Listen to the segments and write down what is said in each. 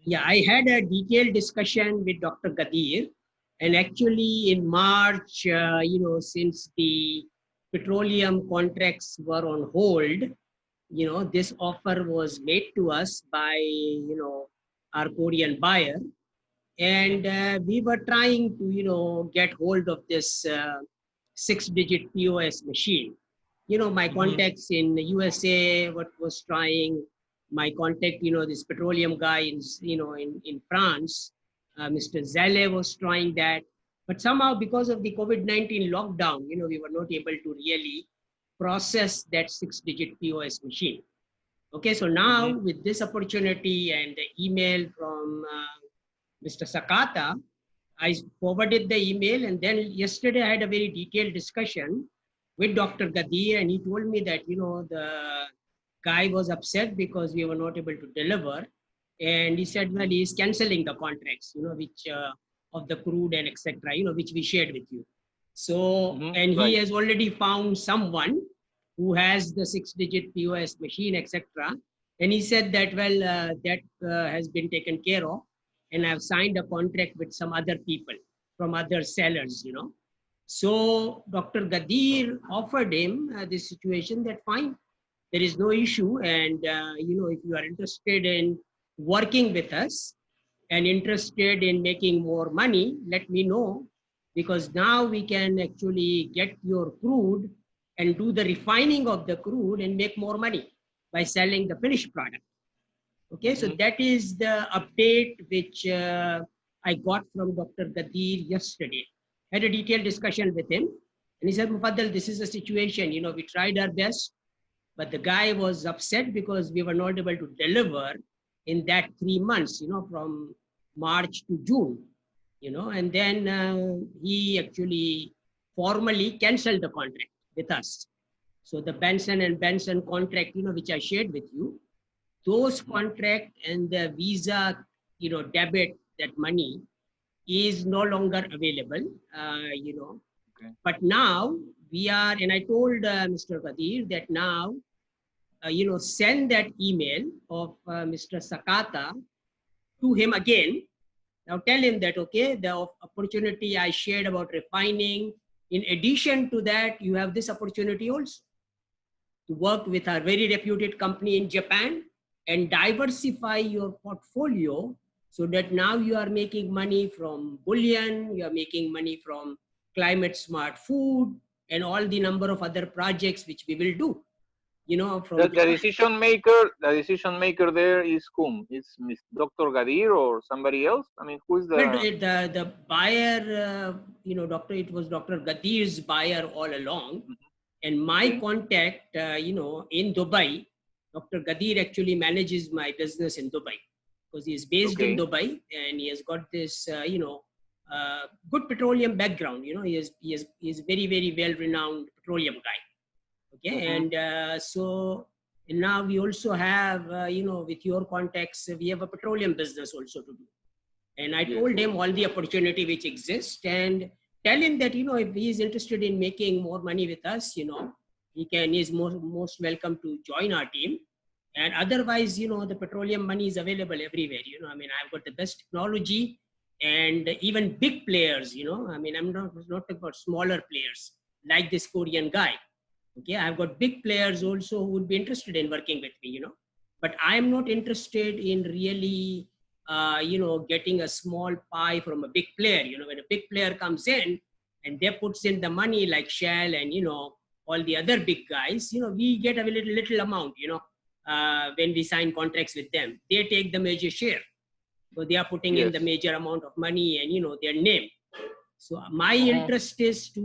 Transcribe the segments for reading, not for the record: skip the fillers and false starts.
Yeah, I had a detailed discussion with Dr. Gadir, and actually in March, since the petroleum contracts were on hold, this offer was made to us by, our Korean buyer, and we were trying to, get hold of this six-digit POS machine. My Mm-hmm. contacts in the USA, what was trying, my contact, this petroleum guy in France, Mr. Zale was trying that. But somehow because of the COVID-19 lockdown, we were not able to really process that six-digit POS machine. Okay, so now Mm-hmm. with this opportunity and the email from Mr. Sakata, I forwarded the email, and then yesterday I had a very detailed discussion with Dr. Gadir, and he told me that the guy was upset because we were not able to deliver, and he said, well, he's canceling the contracts, which of the crude and etc., which we shared with you. So, Mm-hmm. and he Right. has already found someone who has the six-digit POS machine, etc. And he said that, well, that has been taken care of, and I've signed a contract with some other people from other sellers, So Dr. Gadir offered him this situation that fine, there is no issue, and if you are interested in working with us and interested in making more money, let me know, because now we can actually get your crude and do the refining of the crude and make more money by selling the finished product. Okay, so Mm-hmm. that is the update which I got from Dr. Gadir yesterday. Had a detailed discussion with him, and he said, Mufaddal, this is the situation. We tried our best, but the guy was upset because we were not able to deliver in that 3 months, from March to June, and then he actually formally canceled the contract with us. So the Benson and Benson contract, which I shared with you, those Mm-hmm. contract and the visa, debit, that money is no longer available, Okay. but now we are, and I told Mr. Qadir that now, send that email of Mr. Sakata to him again. Now tell him that, okay, the opportunity I shared about refining, in addition to that, you have this opportunity also to work with a very reputed company in Japan and diversify your portfolio so that now you are making money from bullion, you are making money from climate smart food, and all the number of other projects which we will do, from The Japan. decision maker there is whom? Is Miss Dr. Gadir or somebody else? I mean, who is Well, the? the buyer, doctor, it was Dr. Gadir's buyer all along. Mhm. And my Okay. contact, in Dubai, Dr. Gadir actually manages my business in Dubai because he is based in Okay. Dubai, and he has got this, good petroleum background. He is very, very well renowned petroleum guy. Okay, Mm-hmm. and and now we also have, with your contacts, we have a petroleum business also to do. And I Yes. told him all the opportunity which exists, and tell him that, if he is interested in making more money with us, he is most welcome to join our team. And otherwise, the petroleum money is available everywhere. I mean, I've got the best technology, and even big players, I mean, I'm not talking about smaller players like this Korean guy. Okay, I've got big players also who would be interested in working with me, but I'm not interested in really, getting a small pie from a big player. When a big player comes in and they puts in the money like Shell and, all the other big guys, we get a little amount, when we sign contracts with them. They take the major share. So they are putting in the Yes. major amount of money and, their name. So my Mm-hmm. interest is to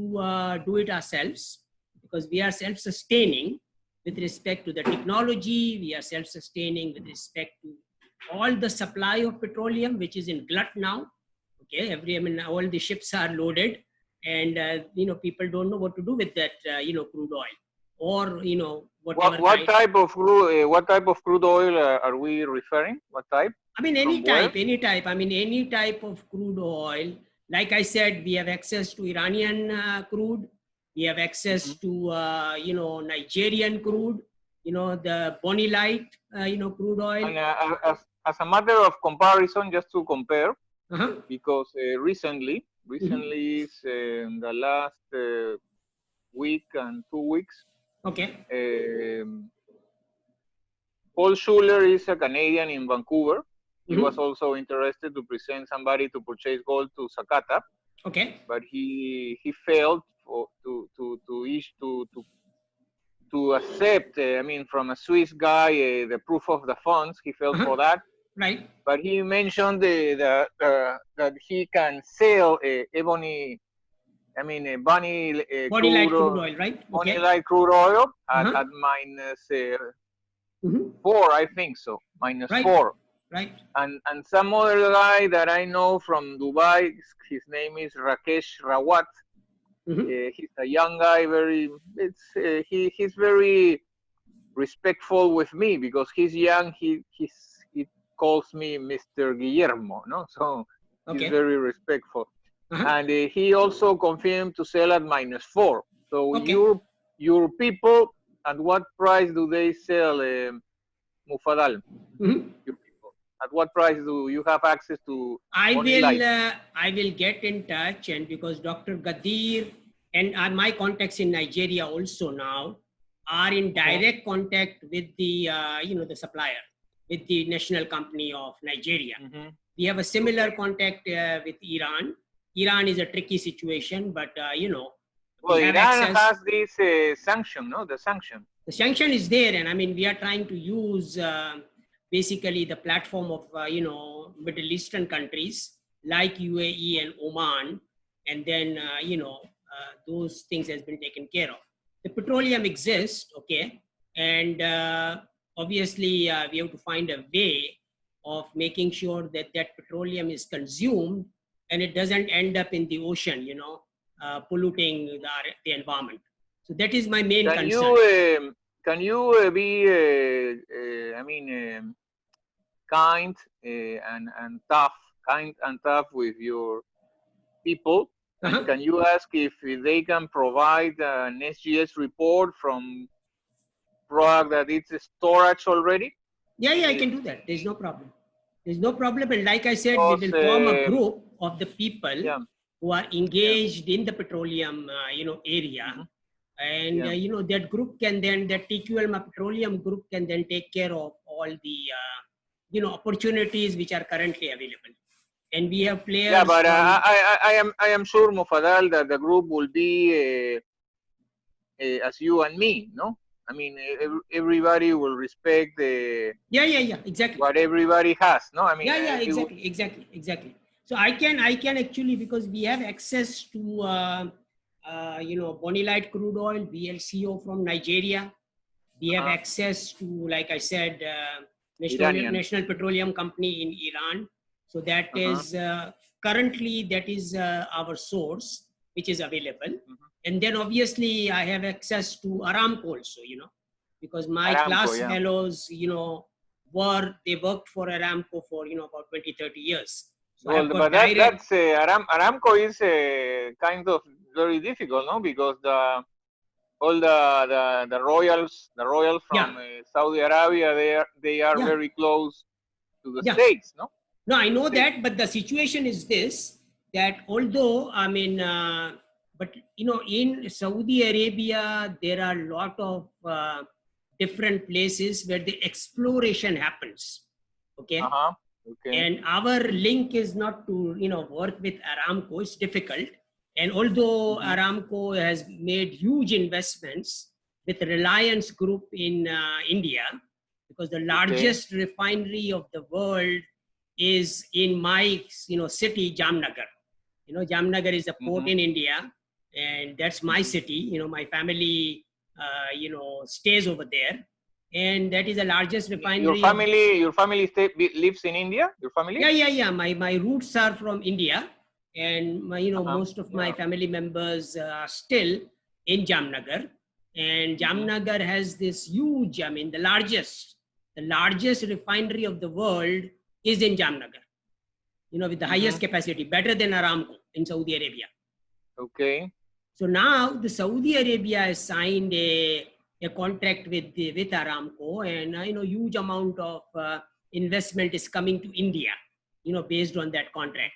do it ourselves, because we are self-sustaining with respect to the technology. We are self-sustaining with respect to all the supply of petroleum, which is in glut now. Okay, I mean, all the ships are loaded, and people don't know what to do with that, crude oil, or What whatever what kind. type of crude? What type of crude oil are we referring? What type? I mean, From where? any type. I mean, any type of crude oil. Like I said, we have access to Iranian crude. We have Mm-hmm. access to, Nigerian crude. The Bonny Light, crude oil. And as a matter of comparison, just to compare, Uh-huh. because recently, in the last week and 2 weeks, Okay. Paul Schuler is a Canadian in Vancouver. He was Mhm. also interested to present somebody to purchase gold to Sakata, Okay. but he failed to accept. I mean, from a Swiss guy, the proof of the funds. He failed Uh-huh. for that. Right. But he mentioned that he can sell ebony, I mean, bunny Body light crude oil, right? bunny Okay. light crude oil at Uh-huh. minus Mhm. 4, I think so, minus Right. 4. Right. And some other guy that I know from Dubai, his name is Rakesh Rawat. Mhm. He's a young guy, he's very respectful with me because he's young. He calls me Mr. Guillermo, no? So he's Okay. very respectful. Uh-huh. And he also confirmed to sell at minus 4. So Okay. your people, at what price do they sell Mufadal? Mhm. Your people, at what price do you have access to Bonnie Light? I will get in touch, and because Dr. Gadir and my contacts in Nigeria also now are in direct contact with the the supplier, with the national company of Nigeria. Mm-hmm. We have a similar contact with Iran. Iran is a tricky situation, but Well, we have Iran access. has this sanction, no? The sanction. The sanction is there, and I mean we are trying to use basically the platform of Middle Eastern countries like UAE and Oman, and then those things has been taken care of. The petroleum exists, okay, and obviously we have to find a way of making sure that that petroleum is consumed and it doesn't end up in the ocean, polluting the environment. So that is my main concern. Can you be I mean kind and tough with your people? And Uh-huh. can you ask if they can provide an SGS report from product that it's storage already? Yeah, I can do that. There's no problem. There's no problem. And like I said, we Because will form a group of the people yeah, who are yeah, engaged in the petroleum, area. mhm, And, yeah. that group can then, that TQL petroleum group can then take care of all the, opportunities which are currently available. And we have Yeah, players but from, I am sure, Mufadal, that the group will be as you and me, no? I mean, everybody will respect yeah, exactly. what everybody has, no? I mean, Yeah, exactly. So I can actually, because we have access to Bonny Light crude oil, BLCO from Nigeria. We have access to, like I said, Iranian. National Petroleum Company in Iran. So that is currently that is our source which is available. And then obviously I have access to Aramco also, because my Aramco, class yeah. fellows, they worked for Aramco for about 20-30 years. So Well, but that's Aramco is kind of very difficult, no? Because all the royals from Saudi Arabia, they are very close to the states, no? No, I know that, but the situation is this, that although, I mean, but in Saudi Arabia, there are a lot of different places where the exploration happens. Okay. Okay. And our link is not to, work with Aramco. It's difficult. And although Aramco has made huge investments with Reliance Group in India, because the largest refinery of the world is in my, city, Jamnagar. Jamnagar is a port in India, and that's my city. My family, stays over there. And that is the largest refinery. Your family lives in India? Your family? Yeah. My roots are from India, and most of my family members are still in Jamnagar. And Jamnagar has this huge, I mean, the largest refinery of the world is in Jamnagar. With the highest capacity, better than Aramco in Saudi Arabia. Okay. So now the Saudi Arabia has signed a contract with Aramco, and huge amount of investment is coming to India, based on that contract.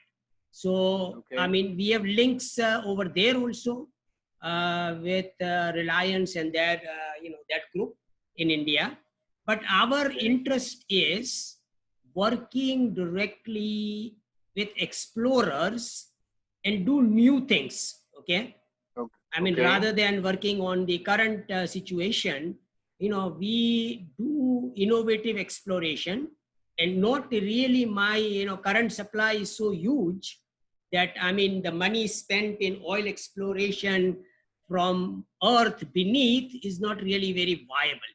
So, Okay. I mean, we have links over there also with Reliance and their, that group in India. But our Okay. interest is working directly with explorers and do new things. Okay. Okay. I mean, Okay. rather than working on the current situation, we do innovative exploration, and not really my, current supply is so huge that, I mean, the money spent in oil exploration from earth beneath is not really very viable.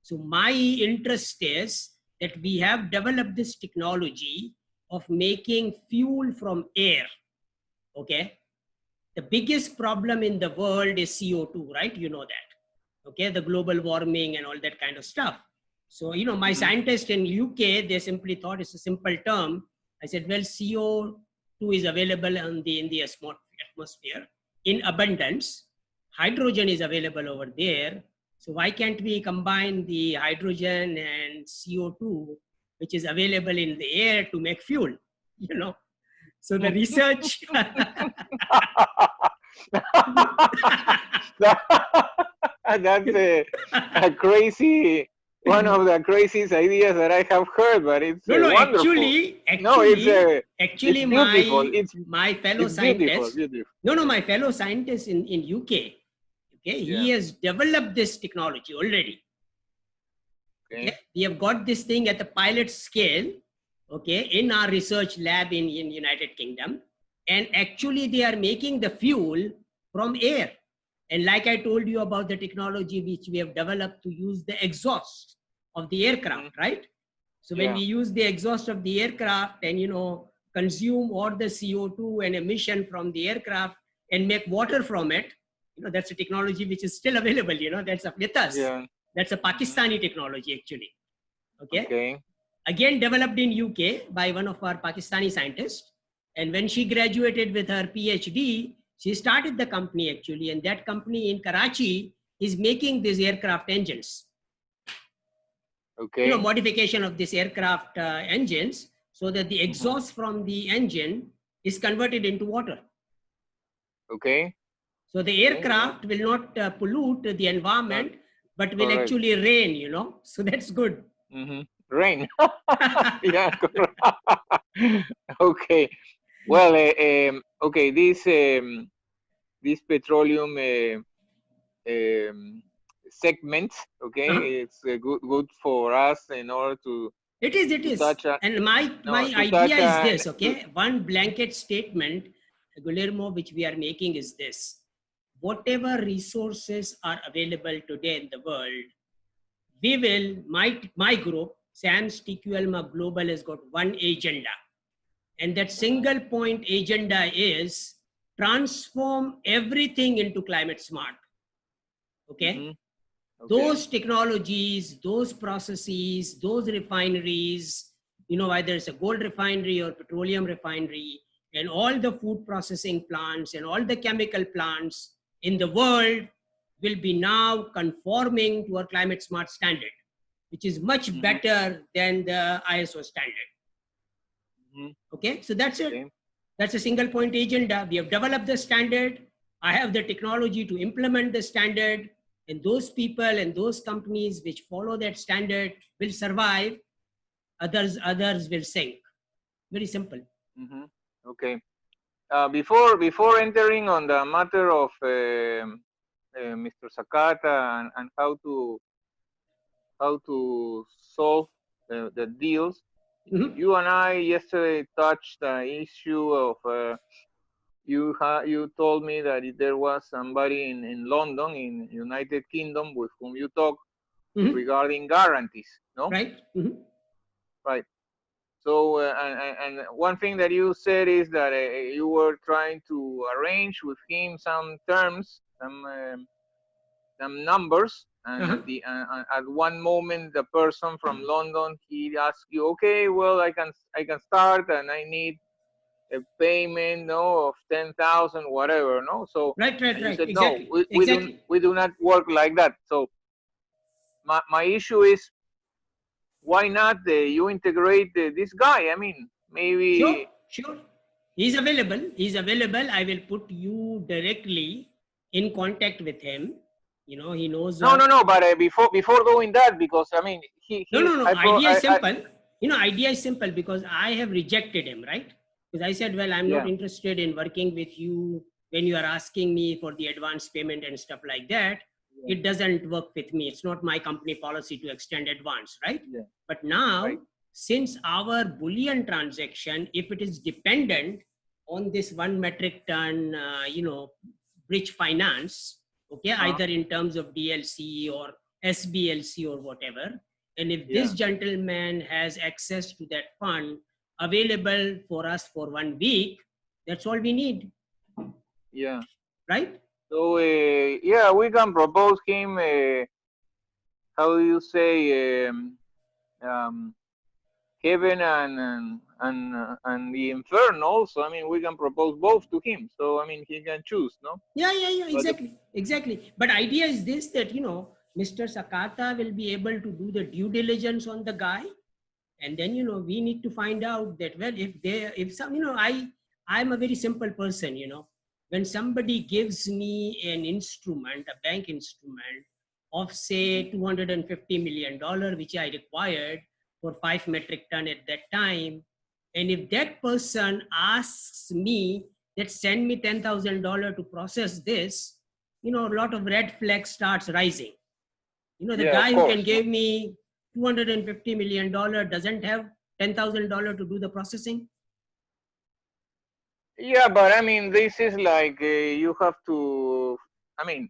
So my interest is that we have developed this technology of making fuel from air. Okay. The biggest problem in the world is CO2, right? You know that. Okay, the global warming and all that kind of stuff. So, my scientists in UK, they simply thought it's a simple term. I said, well, CO2 is available in the atmosphere in abundance. Hydrogen is available over there. So why can't we combine the hydrogen and CO2, which is available in the air, to make fuel? So the research. That's a crazy, one of the craziest ideas that I have heard, but it's no, wonderful. Actually, it's beautiful. my fellow it's scientist. beautiful. No, my fellow scientist in UK. Okay, he has developed this technology already. Okay, we have got this thing at the pilot scale. Okay, in our research lab in United Kingdom, and actually they are making the fuel from air. And like I told you about the technology which we have developed to use the exhaust of the aircraft, right? So when we use the exhaust of the aircraft and, consume all the CO2 and emission from the aircraft and make water from it, that's a technology which is still available, that's with us. Yeah. That's a Pakistani technology actually. Okay. Again, developed in UK by one of our Pakistani scientists. And when she graduated with her PhD, she started the company actually, and that company in Karachi is making these aircraft engines. Okay. Modification of this aircraft engines so that the exhaust from the engine is converted into water. Okay. So the aircraft will not pollute the environment, but will actually rain, so that's good. Rain. Yeah. Okay. Well, okay, this petroleum segment, okay, it's good for us in order to. It is. And my idea is this, okay? One blanket statement, Guillermo, which we are making is this: whatever resources are available today in the world, we will, my group, SAMS TQLMA Global, has got one agenda. And that single point agenda is transform everything into climate smart. Okay? Those technologies, those processes, those refineries, whether it's a gold refinery or petroleum refinery, and all the food processing plants and all the chemical plants in the world will be now conforming to our climate smart standard, which is much better than the ISO standard. Okay, so that's it. That's a single point agenda. We have developed the standard. I have the technology to implement the standard, and those people and those companies which follow that standard will survive. Others will sink. Very simple. Okay. Before entering on the matter of Mr. Sakata and how to solve the deals, you and I yesterday touched the issue of you told me that there was somebody in London, in United Kingdom, with whom you talked regarding guarantees, no? Right. Right. So, and one thing that you said is that you were trying to arrange with him some terms, some numbers, and at one moment the person from London, he asked you, okay, well, I can start, and I need a payment, no, of 10,000, whatever, no. So right. You said, exactly. no, we do not work like that. So my issue is, why not you integrate this guy? I mean, maybe. Sure. He's available. He's available. I will put you directly in contact with him. You know, he knows. No. But before doing that, because I mean, No. Idea is simple. Idea is simple because I have rejected him, right? Because I said, well, I'm not interested in working with you when you are asking me for the advance payment and stuff like that. It doesn't work with me. It's not my company policy to extend advance, right? But now, since our Bullion transaction, if it is dependent on this 1 metric ton, bridge finance, okay, either in terms of DLC or SBLC or whatever, and if this gentleman has access to that fund available for us for 1 week, that's all we need. Yeah. Right? So, we can propose him, how do you say, heaven and the inferno also. I mean, we can propose both to him. So, I mean, he can choose, no? Yeah, exactly. But idea is this, that, Mr. Sakata will be able to do the due diligence on the guy. And then, we need to find out that, well, I'm a very simple person, when somebody gives me an instrument, a bank instrument of say $250 million, which I required for 5 metric ton at that time. And if that person asks me that send me $10,000 to process this, a lot of red flags starts rising. The guy who can give me $250 million doesn't have $10,000 to do the processing. Yeah, but I mean, this is like you have to. I mean,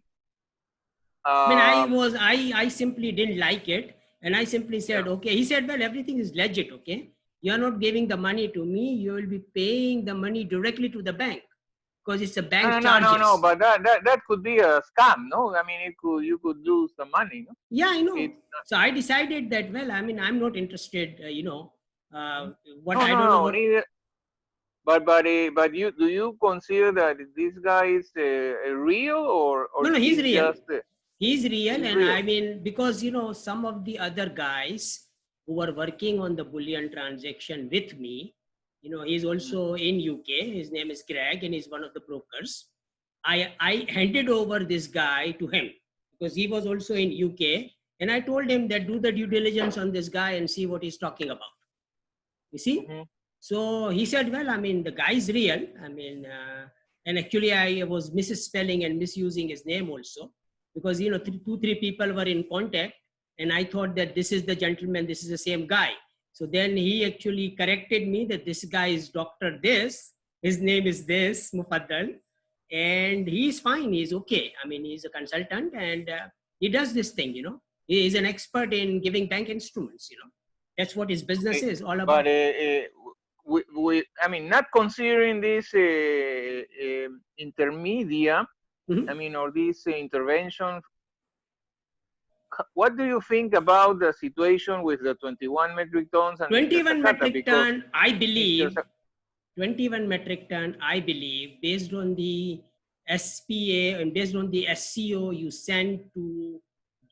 I simply didn't like it, and I simply said, okay. He said, well, everything is legit. Okay, you're not giving the money to me. You will be paying the money directly to the bank because it's a bank charges. No. But that could be a scam, no? I mean, you could lose the money. No? Yeah, I know. So I decided that, well, I mean, I'm not interested. But do you consider that this guy is real or no? He's real. He's real, and I mean, because some of the other guys who were working on the Bullion transaction with me, he's also in UK. His name is Greg, and he's one of the brokers. I handed over this guy to him because he was also in UK, and I told him that do the due diligence on this guy and see what he's talking about. You see? So he said, well, I mean, the guy is real. I mean, and actually I was misspelling and misusing his name also because, 3 people were in contact and I thought that this is the gentleman, this is the same guy. So then he actually corrected me that this guy is Dr. This, his name is this, Mufaddal, and he's fine. He's okay. I mean, he's a consultant and he does this thing, he is an expert in giving bank instruments, that's what his business is all about. But I mean, not considering this intermedia, I mean, or this intervention, what do you think about the situation with the 21 metric tons? And 21 metric ton, I believe, 21 metric ton, I believe, based on the SPA and based on the SCO you sent to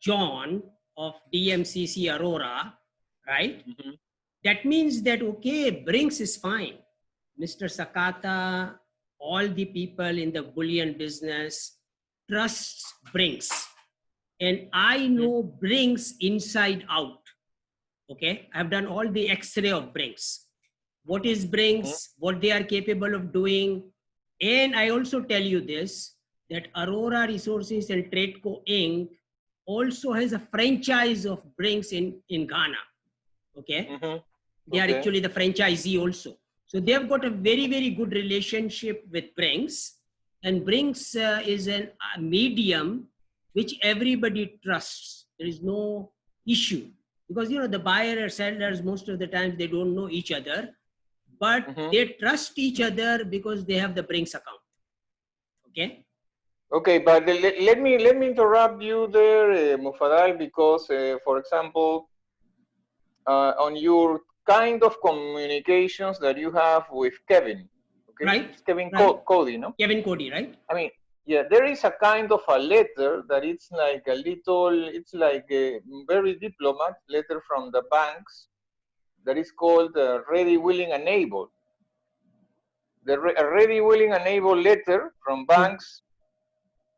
John of DMCC Aurora, right? That means that, okay, Brinks is fine. Mr. Sakata, all the people in the bullion business trusts Brinks. And I know Brinks inside out. Okay, I've done all the X-ray of Brinks. What is Brinks, what they are capable of doing. And I also tell you this, that Aurora Resources and Tradeco Inc. also has a franchise of Brinks in Ghana. Okay. They are actually the franchisee also. So they have got a very, very good relationship with Brinks. And Brinks is a medium which everybody trusts. There is no issue. Because, the buyer or sellers, most of the times they don't know each other. But they trust each other because they have the Brinks account. Okay? Okay, but let me interrupt you there, Mufaddal, because, for example, on your kind of communications that you have with Kevin, okay? Right. It's Kevin Cody, no? Kevin Cody, right? I mean, yeah, there is a kind of a letter that it's like a little, it's like a very diplomat letter from the banks that is called ready, willing, and able. A ready, willing, and able letter from banks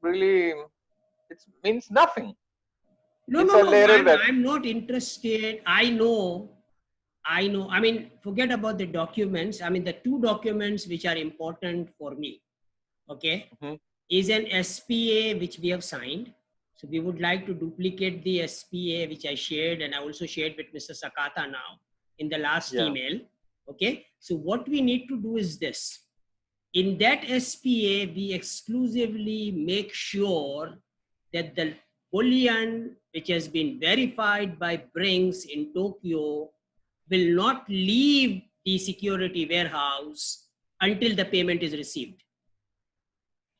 really it means nothing. No, It's no, a no. letter that I'm not interested. I know. I mean, forget about the documents. I mean, the two documents which are important for me, okay, is an SPA which we have signed. So we would like to duplicate the SPA which I shared, and I also shared with Mr. Sakata now in the last email. Okay. So what we need to do is this. In that SPA, we exclusively make sure that the bullion which has been verified by Brinks in Tokyo will not leave the security warehouse until the payment is received.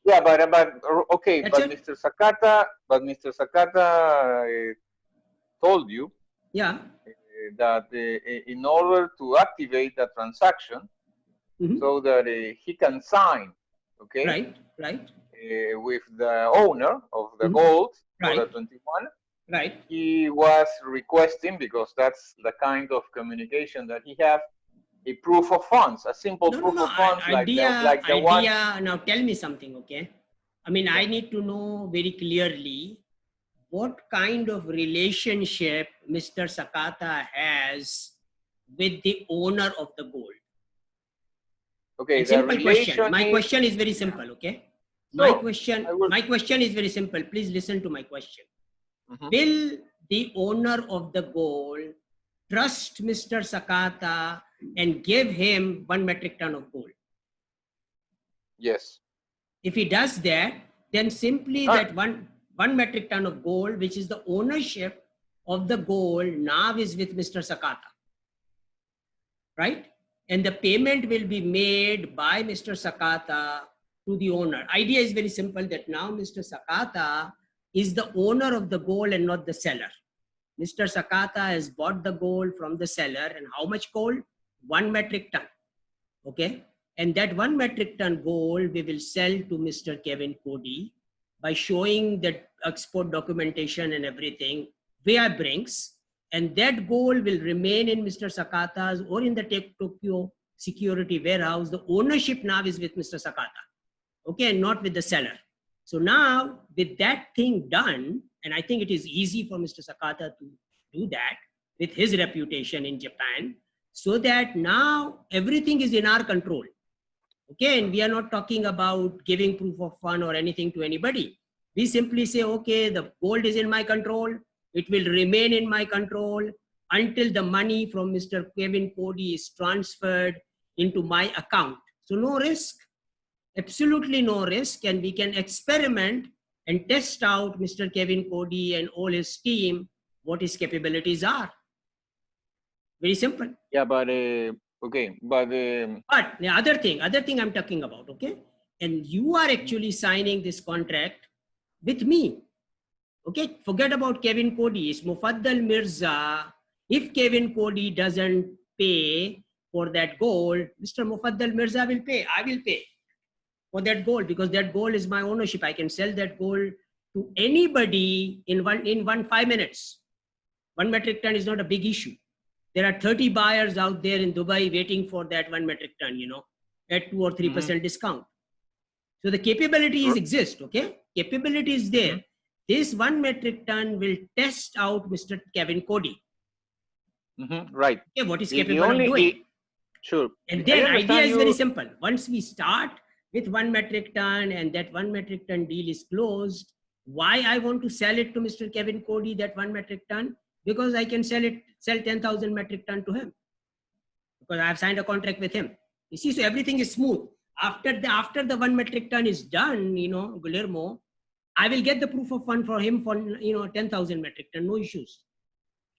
yeah, but okay, That's but it. Mr. Sakata told you that in order to activate the transaction, so that he can sign, okay, right, with the owner of the gold for the 21, right. He was requesting, because that's the kind of communication that he have, a proof of funds, a simple proof of funds, like the one. Now tell me something, okay? I mean, I need to know very clearly what kind of relationship Mr. Sakata has with the owner of the gold. Okay, simple question. My question is very simple, okay? My question is very simple. Please listen to my question. Will the owner of the gold trust Mr. Sakata and give him 1 metric ton of gold? Yes. If he does that, then simply that one metric ton of gold, which is the ownership of the gold, now is with Mr. Sakata, right? And the payment will be made by Mr. Sakata to the owner. Idea is very simple, that now Mr. Sakata is the owner of the gold and not the seller. Mr. Sakata has bought the gold from the seller, and how much gold? 1 metric ton. Okay. And that 1 metric ton gold we will sell to Mr. Kevin Cody by showing the export documentation and everything via Brinks. And that gold will remain in Mr. Sakata's or in the Tokyo security warehouse. The ownership now is with Mr. Sakata. Okay, and not with the seller. So now with that thing done, and I think it is easy for Mr. Sakata to do that with his reputation in Japan, so that now everything is in our control. Okay, and we are not talking about giving proof of fund or anything to anybody. We simply say, okay, the gold is in my control. It will remain in my control until the money from Mr. Kevin Cody is transferred into my account. So no risk, absolutely no risk, and we can experiment and test out Mr. Kevin Cody and all his team, what his capabilities are. Very simple. Yeah, but okay, but the other thing I'm talking about, okay, and you are actually signing this contract with me. Okay, forget about Kevin Cody. It's Mufaddal Mirza. If Kevin Cody doesn't pay for that gold, Mr. Mufaddal Mirza will pay. I will pay for that gold, because that gold is my ownership. I can sell that gold to anybody in 5 minutes. 1 metric ton is not a big issue. There are 30 buyers out there in Dubai waiting for that 1 metric ton, you know, at 2 or 3% discount. So the capabilities exist, okay? Capability is there. This 1 metric ton will test out Mr. Kevin Cody. Right. Okay, what is capable of doing? Sure. And then idea is very simple. Once we start with 1 metric ton and that 1 metric ton deal is closed, why I want to sell it to Mr. Kevin Cody, that 1 metric ton? Because I can sell 10,000 metric ton to him, because I have signed a contract with him. You see, so everything is smooth. After the 1 metric ton is done, you know, Guillermo, I will get the proof of fund for him for, you know, 10,000 metric ton, no issues.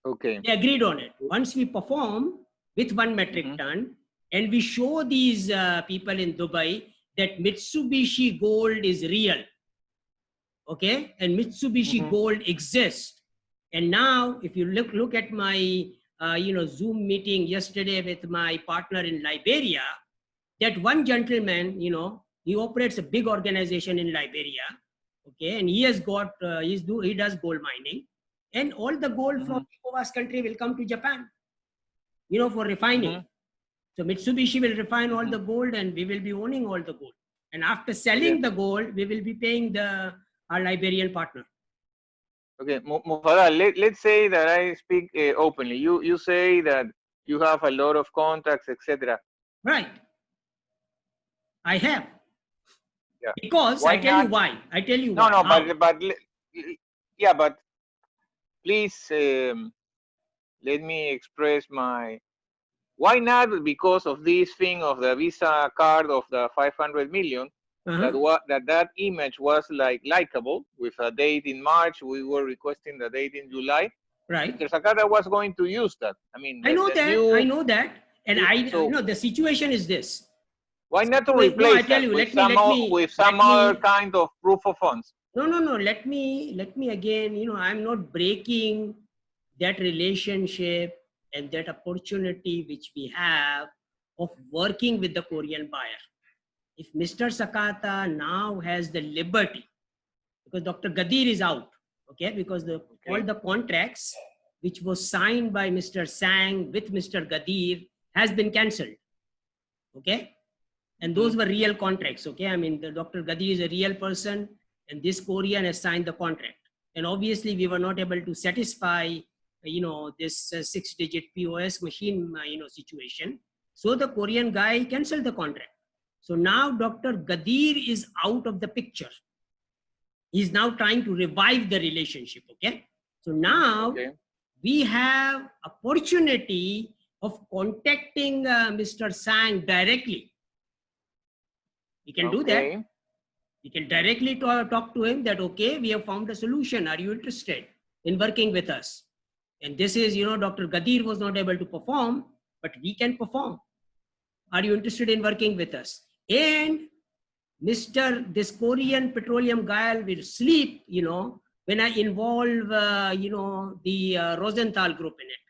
Okay. They agreed on it. Once we perform with 1 metric ton and we show these people in Dubai that Mitsubishi gold is real, okay, and Mitsubishi gold exists. And now, if you look at my, you know, Zoom meeting yesterday with my partner in Liberia, that one gentleman, you know, He operates a big organization in Liberia. Okay, and he has got, he does gold mining, and all the gold from ECOWAS country will come to Japan, for refining. So Mitsubishi will refine all the gold, and we will be owning all the gold. And after selling the gold, we will be paying our Liberian partner. Okay, Mufaddal, let's say that I speak openly. You say that you have a lot of contacts, etc. Right. I have. Yeah. Because Why I tell not? you why. I tell you No, why. no, but yeah, but please let me express my. Why not? Because of this thing of the Visa card of the 500 million. That image was likable with a date in March. We were requesting the date in July. Right. Mr. Sakata was going to use that. I mean, I know that. And the situation is this. Why not to replace that with some other kind of proof of funds? No. Let me again, I'm not breaking that relationship and that opportunity which we have of working with the Korean buyer. If Mr. Sakata now has the liberty, because Dr. Gadir is out, okay, because all the contracts which was signed by Mr. Sang with Mr. Gadir has been cancelled, okay, and those were real contracts, okay. I mean, the Dr. Gadir is a real person, and this Korean has signed the contract, and obviously we were not able to satisfy, this 6-digit POS machine, situation. So the Korean guy cancelled the contract. So now Dr. Gadir is out of the picture. He's now trying to revive the relationship, okay? So now we have opportunity of contacting Mr. Sang directly. We can do that. We can directly talk to him that, okay, we have found a solution. Are you interested in working with us? And this is, Dr. Gadir was not able to perform, but we can perform. Are you interested in working with us? And this Korean petroleum guy will sleep, when I involve, the Rosenthal group in it.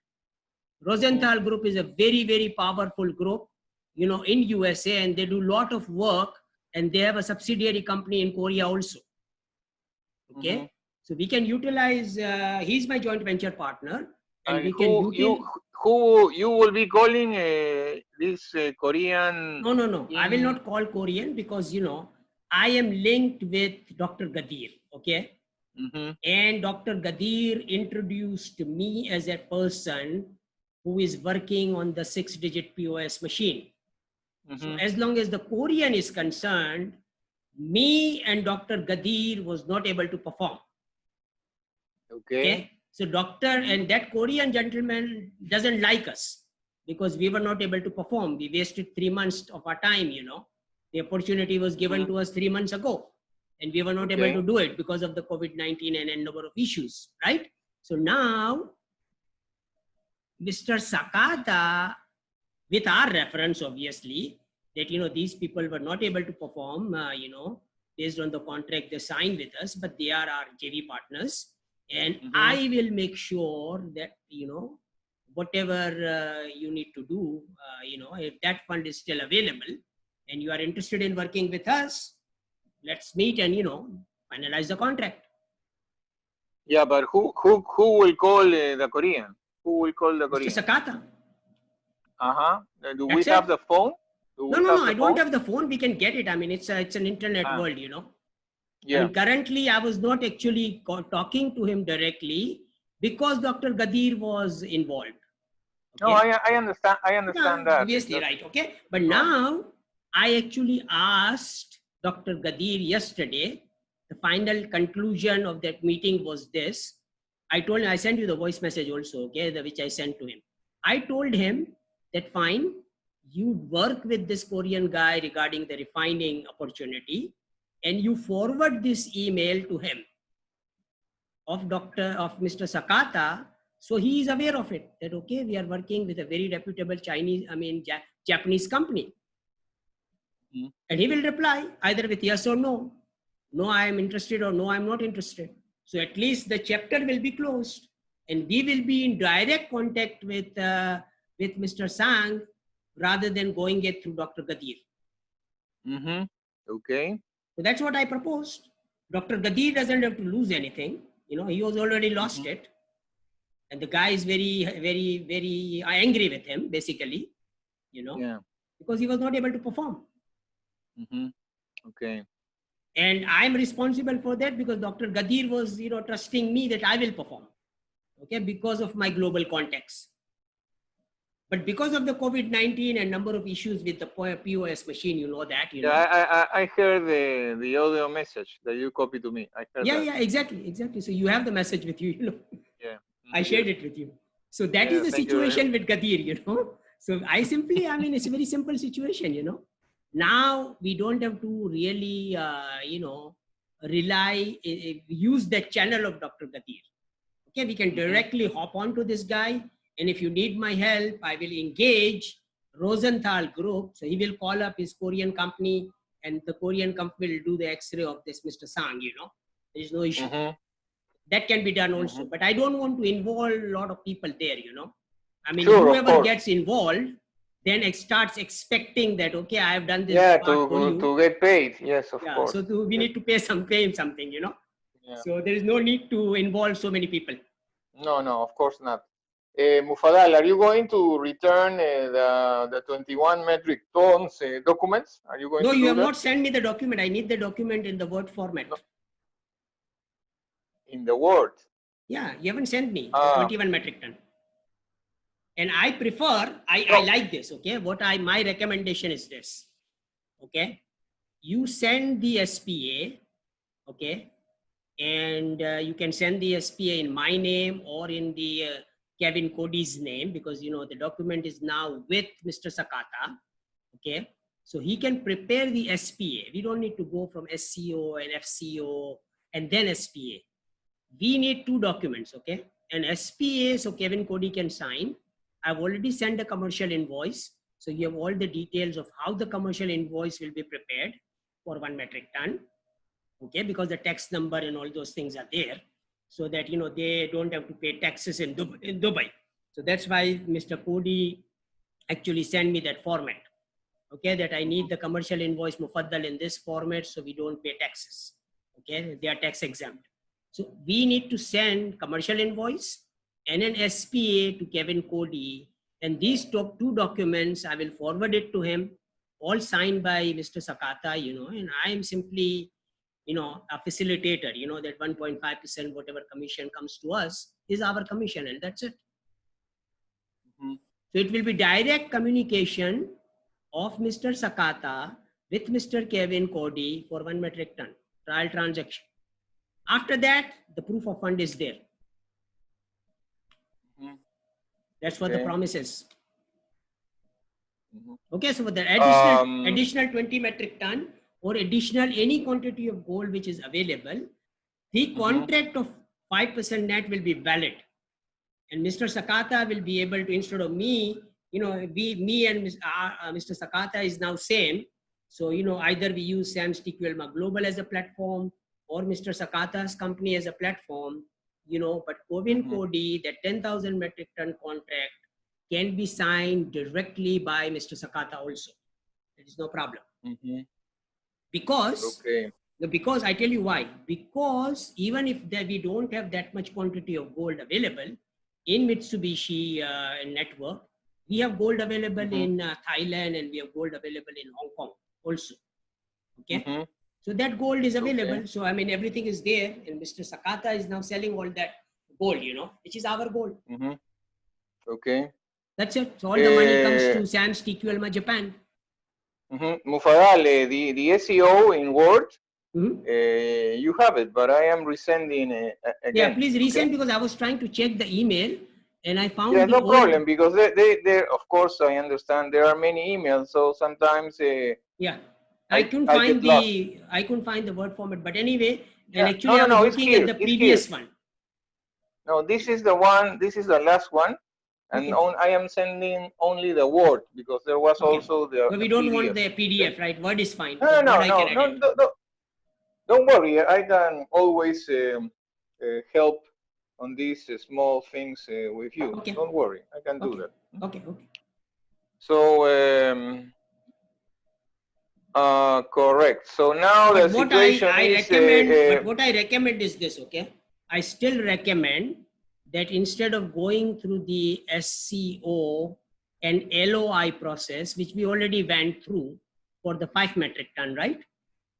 Rosenthal group is a very, very powerful group, in USA, and they do a lot of work, and they have a subsidiary company in Korea also. Okay. So we can utilize, he's my joint venture partner. And we can who you will be calling this Korean? No. I will not call Korean because, I am linked with Dr. Gadir, okay? And Dr. Gadir introduced me as a person who is working on the 6-digit POS machine. So as long as the Korean is concerned, me and Dr. Gadir was not able to perform. Okay. So and that Korean gentleman doesn't like us because we were not able to perform. We wasted 3 months of our time, The opportunity was given to us 3 months ago, and we were not able to do it because of the COVID-19 and a number of issues, right? So now, Mr. Sakata, with our reference, obviously, that, these people were not able to perform, based on the contract they signed with us, but they are our JV partners. And I will make sure that, whatever you need to do, if that fund is still available and you are interested in working with us, let's meet and, finalize the contract. Yeah, but who will call the Korean? Who will call the Korean? Mr. Sakata. Do we have the phone? No, I don't have the phone. We can get it. I mean, it's an internet world, Yeah. I mean, currently, I was not actually talking to him directly because Dr. Gadir was involved. Okay? No, I understand. I understand that. Obviously, right. Okay. But now, I actually asked Dr. Gadir yesterday. The final conclusion of that meeting was this. I sent you the voice message also, okay, which I sent to him. I told him that fine, you work with this Korean guy regarding the refining opportunity, and you forward this email to him of Mr. Sakata, so he is aware of it, that okay, we are working with a very reputable Japanese company. And he will reply either with yes or no. No, I am interested, or no, I am not interested. So at least the chapter will be closed, and we will be in direct contact with Mr. Sang rather than going it through Dr. Gadir. Okay. So that's what I proposed. Dr. Gadir doesn't have to lose anything. You know, he was already lost it. And the guy is very, very, very angry with him, basically, you know, Yeah. because he was not able to perform. Okay. And I'm responsible for that because Dr. Gadir was, you know, trusting me that I will perform, okay, because of my global context. But because of the COVID-19 and number of issues with the POS machine, you know that, you know. I heard the audio message that you copied to me. I heard that. Yeah, exactly. So you have the message with you, you know. Yeah. I shared it with you. So that is the situation with Gadir, you know. So I simply, I mean, it's a very simple situation, you know. Now we don't have to really, you know, use the channel of Dr. Gadir. Okay, we can directly hop onto this guy. And if you need my help, I will engage Rosenthal Group. So he will call up his Korean company and the Korean company will do the X-ray of this Mr. Sang, you know. There is no issue. That can be done also. But I don't want to involve a lot of people there, you know. I mean, whoever gets involved, then it starts expecting that, okay, I have done this part for you. To get paid. Yes, of course. So we need to pay something, you know. Yeah. So there is no need to involve so many people. No, of course not. Mufadal, are you going to return the 21 metric tons documents? Are you going to do that? No, you have not sent me the document. I need the document in the Word format. No. In the Word? Yeah, you haven't sent me the 21 metric ton. And I prefer, I like this, okay? My recommendation is this, okay? You send the SPA, okay? And you can send the SPA in my name or in the Kevin Cody's name, because, you know, the document is now with Mr. Sakata, okay? So he can prepare the SPA. We don't need to go from SCO and FCO and then SPA. We need two documents, okay? An SPA, so Kevin Cody can sign. I've already sent a commercial invoice. So you have all the details of how the commercial invoice will be prepared for 1 metric ton. Okay, because the tax number and all those things are there, so that, you know, they don't have to pay taxes in Dubai. So that's why Mr. Cody actually sent me that format. Okay, that I need the commercial invoice Mufaddal in this format, so we don't pay taxes. Okay, they are tax exempt. So we need to send commercial invoice and an SPA to Kevin Cody, and these two documents, I will forward it to him, all signed by Mr. Sakata, you know, and I am simply, you know, a facilitator, you know, that 1.5% whatever commission comes to us is our commission, and that's it. So it will be direct communication of Mr. Sakata with Mr. Kevin Cody for 1 metric ton trial transaction. After that, the proof of fund is there. That's what the promise is. Okay, so for the additional 20 metric ton or additional any quantity of gold which is available, the contract of 5% net will be valid. And Mr. Sakata will be able to, instead of me, you know, me and Mr. Sakata is now same. So, you know, either we use Sam's TQLMA Global as a platform or Mr. Sakata's company as a platform, you know, but Kevin Cody, that 10,000 metric ton contract can be signed directly by Mr. Sakata also. There is no problem. Because I tell you why. Because even if we don't have that much quantity of gold available in Mitsubishi network, we have gold available in Thailand, and we have gold available in Hong Kong also. Okay. So that gold is available. So, I mean, everything is there, and Mr. Sakata is now selling all that gold, you know, which is our gold. Okay. That's it. So all the money comes to Sam's TQLMA Japan. Mufadal, the SEO in Word, you have it, but I am resending again. Yeah, please resend, because I was trying to check the email and I found no problem, because they of course, I understand there are many emails, so sometimes I couldn't find the Word format, but anyway, and actually I was looking at the previous one. No, this is the one, this is the last one. And I am sending only the Word, because there was also the So we don't want the PDF, right? Word is fine. No, don't worry. I can always help on these small things with you. Don't worry. I can do that. Okay. So Correct. So now the But what I situation is. recommend, but what I recommend is this, okay? I still recommend that instead of going through the SCO and LOI process, which we already went through for the 5 metric ton, right?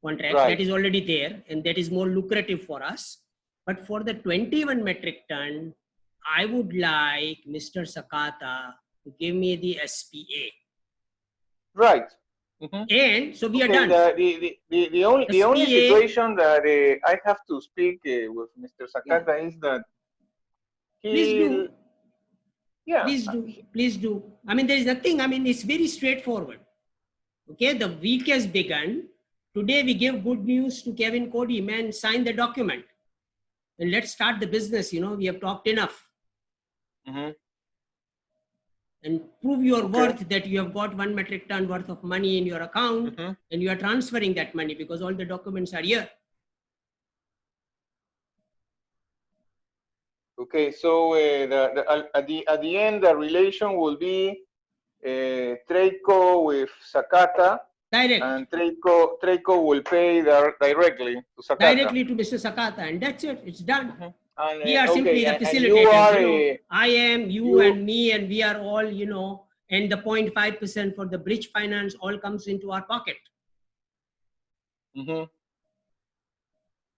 Contract Right. that is already there and that is more lucrative for us. But for the 21 metric ton, I would like Mr. Sakata to give me the SPA. Right. Mhm. And so we are Okay, done. the only SPA situation that I have to speak with Mr. Sakata is that Please do. yeah, Please do. I mean, there is nothing. I mean, it's very straightforward. Okay, the week has begun. Today we give good news to Kevin Cody. Man, sign the document. And let's start the business. You know, we have talked enough. Mhm. And prove your Okay. worth that you have got 1 metric ton worth of money in your account Mhm. and you are transferring that money because all the documents are here. Okay, so at the end, the relation will be Tradeco with Sakata, Direct. and Tradeco will pay directly to Sakata. Directly to Mr. Sakata, and that's it. It's done. Mhm. And, We are simply the and facilitators. you are I am, you and me, and we are all, and the 0.5% for the bridge finance all comes into our pocket. Mhm.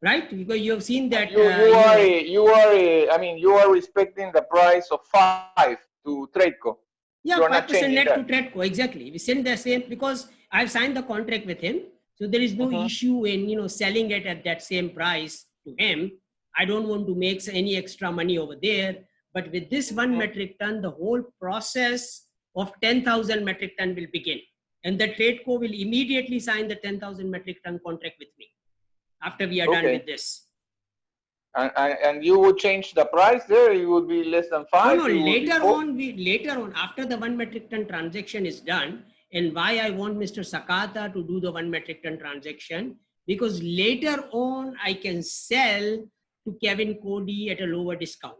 Right? Because you have seen that. You are respecting the price of 5 to Tradeco. Yeah, you are not 5% net that. to Tradco, exactly. We send the same because I've signed the contract with him. So there is no issue in, selling it at that same price to him. I don't want to make any extra money over there. But with this 1 metric ton, the whole process of 10,000 metric ton will begin. And the Tradco will immediately sign the 10,000 metric ton contract with me after we are done with this. And you would change the price there? It would be less than 5? No, later on, after the 1 metric ton transaction is done, and why I want Mr. Sakata to do the 1 metric ton transaction, because later on I can sell to Kevin Cody at a lower discount.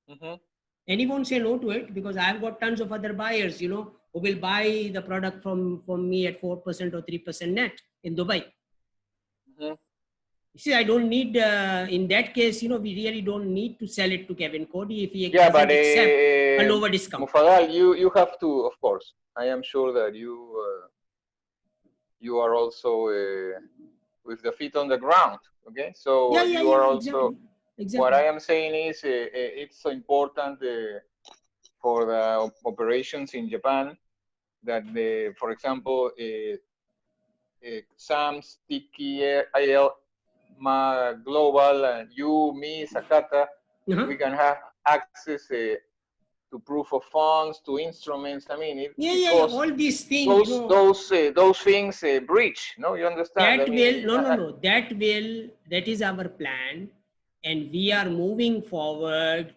And he won't say no to it because I've got tons of other buyers, who will buy the product from me at 4% or 3% net in Dubai. See, I don't need, in that case, we really don't need to sell it to Kevin Cody if he doesn't accept a lower discount. Mufadal, you have to, of course. I am sure that you are also with the feet on the ground. Okay, so you are also. Exactly. What I am saying is, it's so important for the operations in Japan that for example, Sam's, Tiki, IL, Global, and you, me, Sakata, we can have access to proof of funds, to instruments. I mean, all these things. Those things breach. No, you understand? That is our plan, and we are moving forward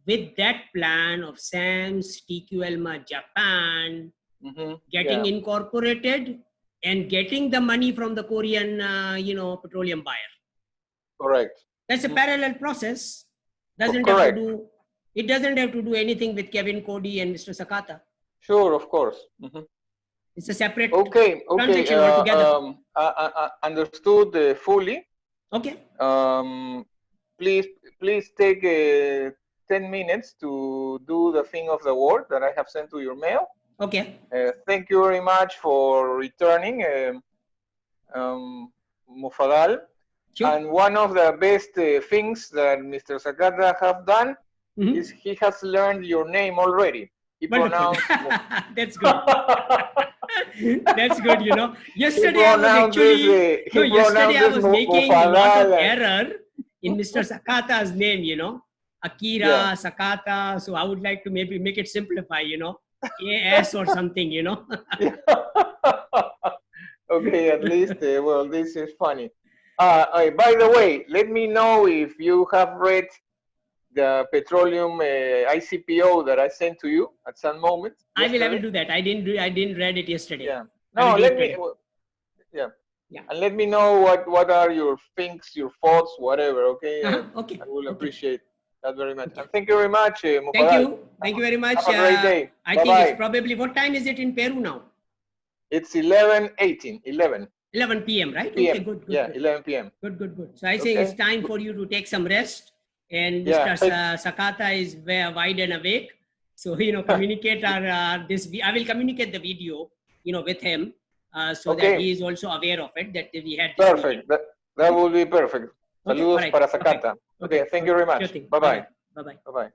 with that plan of Sam's, TQL Japan, getting incorporated and getting the money from the Korean, petroleum buyer. Correct. That's a parallel process. It doesn't have to do anything with Kevin Cody and Mr. Sakata. Sure, of course. It's a separate transaction altogether. Understood fully. Okay. Please take 10 minutes to do the thing of the word that I have sent to your mail. Okay. Thank you very much for returning, Mufadal. Sure. And one of the best things that Mr. Sakata have done is he has learned your name already. He pronounced. That's good. That's good. Yesterday I was making a lot of error in Mr. Sakata's name. Akira Sakata. So I would like to maybe make it simplify. AS or something. Okay, at least well, this is funny. By the way, let me know if you have read the petroleum ICPO that I sent to you at some moment. I will do that. I didn't read it yesterday. Yeah. No, let me. Yeah. And let me know what are your things, your thoughts, whatever. Okay. Okay. I will appreciate that very much. Okay. And thank you very much, Mufadal. Thank you. Thank you very much. Have a great day. I think it's probably, what time is it in Peru now? It's 11:18. 11 p.m. right? p.m. Okay, good. Yeah, good. 11 p.m. Good. So I think it's time for you to take some rest. And Yeah. Mr. Sakata is very wide and awake. So, communicate I will communicate the video, with him so that he is also aware of it, that we had this Perfect. meeting. That will be perfect. Okay, Saludos right. para Sakata. Okay, thank you very much. Sure thing. Bye-bye. Bye-bye. Bye-bye.